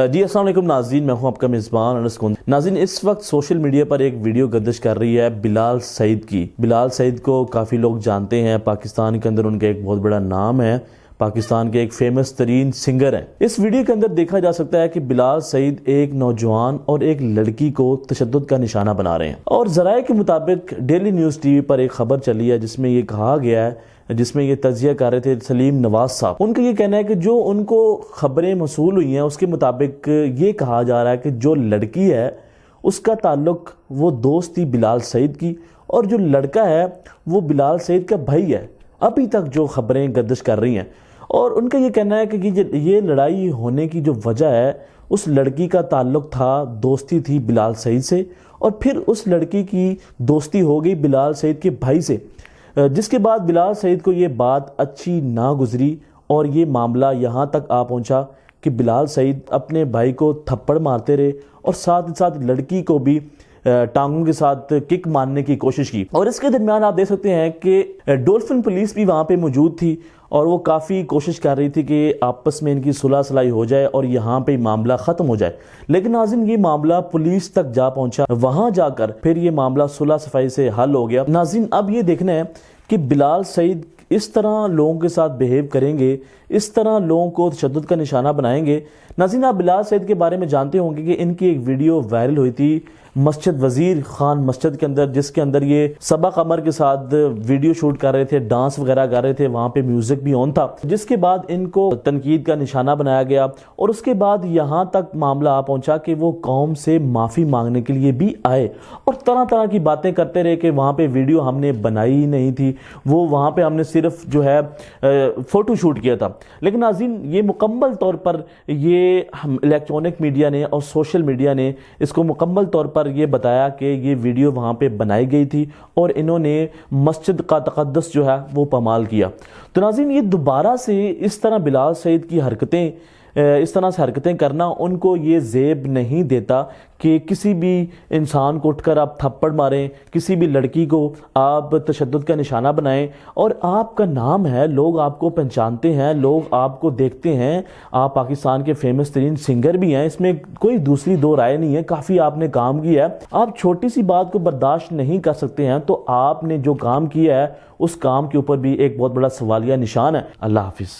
جی السلام علیکم ناظرین، میں ہوں آپ کا میزبان انس کون۔ ناظرین، اس وقت سوشل میڈیا پر ایک ویڈیو گردش کر رہی ہے بلال سعید کی۔ بلال سعید کو کافی لوگ جانتے ہیں، پاکستان کے اندر ان کا ایک بہت بڑا نام ہے، پاکستان کے ایک فیمس ترین سنگر ہیں۔ اس ویڈیو کے اندر دیکھا جا سکتا ہے کہ بلال سعید ایک نوجوان اور ایک لڑکی کو تشدد کا نشانہ بنا رہے ہیں، اور ذرائع کے مطابق ڈیلی نیوز ٹی وی پر ایک خبر چلی ہے جس میں یہ کہا گیا ہے، جس میں یہ تجزیہ کر رہے تھے سلیم نواز صاحب۔ ان کا یہ کہنا ہے کہ جو ان کو خبریں موصول ہوئی ہیں اس کے مطابق یہ کہا جا رہا ہے کہ جو لڑکی ہے اس کا تعلق وہ دوست تھی بلال سعید کی، اور جو لڑکا ہے وہ بلال سعید کا بھائی ہے، ابھی تک جو خبریں گردش کر رہی ہیں۔ اور ان کا یہ کہنا ہے کہ یہ لڑائی ہونے کی جو وجہ ہے، اس لڑکی کا تعلق تھا، دوستی تھی بلال سعید سے، اور پھر اس لڑکی کی دوستی ہو گئی بلال سعید کے بھائی سے، جس کے بعد بلال سعید کو یہ بات اچھی نہ گزری، اور یہ معاملہ یہاں تک آ پہنچا کہ بلال سعید اپنے بھائی کو تھپڑ مارتے رہے، اور ساتھ ساتھ لڑکی کو بھی ٹانگوں کے ساتھ کک مارنے کی کوشش کی۔ اور اس کے درمیان آپ دیکھ سکتے ہیں کہ ڈولفن پولیس بھی وہاں پہ موجود تھی، اور وہ کافی کوشش کر رہی تھی کہ آپس میں ان کی صلح صلاحی ہو جائے اور یہاں پہ معاملہ ختم ہو جائے۔ لیکن ناظرین، یہ معاملہ پولیس تک جا پہنچا، وہاں جا کر پھر یہ معاملہ صلح صفائی سے حل ہو گیا۔ ناظرین، اب یہ دیکھنا ہے کہ بلال سعید اس طرح لوگوں کے ساتھ بیہیو کریں گے، اس طرح لوگوں کو تشدد کا نشانہ بنائیں گے۔ ناظرین، آپ بلال سعید کے بارے میں جانتے ہوں گے کہ ان کی ایک ویڈیو وائرل ہوئی تھی مسجد وزیر خان مسجد کے اندر، جس کے اندر یہ صبا قمر کے ساتھ ویڈیو شوٹ کر رہے تھے، ڈانس وغیرہ کر رہے تھے، وہاں پہ میوزک بھی آن تھا، جس کے بعد ان کو تنقید کا نشانہ بنایا گیا، اور اس کے بعد یہاں تک معاملہ آ پہنچا کہ وہ قوم سے معافی مانگنے کے لیے بھی آئے، اور طرح طرح کی باتیں کرتے رہے کہ وہاں پہ ویڈیو ہم نے بنائی ہی نہیں تھی، وہ وہاں پہ ہم نے صرف جو ہے فوٹو شوٹ کیا تھا۔ لیکن ناظرین، یہ مکمل طور پر یہ الیکٹرانک میڈیا نے اور سوشل میڈیا نے اس کو مکمل طور پر یہ بتایا کہ یہ ویڈیو وہاں پہ بنائی گئی تھی، اور انہوں نے مسجد کا تقدس جو ہے وہ پامال کیا۔ تو ناظرین، یہ دوبارہ سے اس طرح بلال سعید کی حرکتیں، اس طرح سے حرکتیں کرنا ان کو یہ زیب نہیں دیتا کہ کسی بھی انسان کو اٹھ کر آپ تھپڑ ماریں، کسی بھی لڑکی کو آپ تشدد کا نشانہ بنائیں، اور آپ کا نام ہے، لوگ آپ کو پہچانتے ہیں، لوگ آپ کو دیکھتے ہیں، آپ پاکستان کے فیمس ترین سنگر بھی ہیں، اس میں کوئی دوسری دو رائے نہیں ہے، کافی آپ نے کام کیا ہے، آپ چھوٹی سی بات کو برداشت نہیں کر سکتے ہیں، تو آپ نے جو کام کیا ہے اس کام کے اوپر بھی ایک بہت بڑا سوالیہ نشان ہے۔ اللہ حافظ۔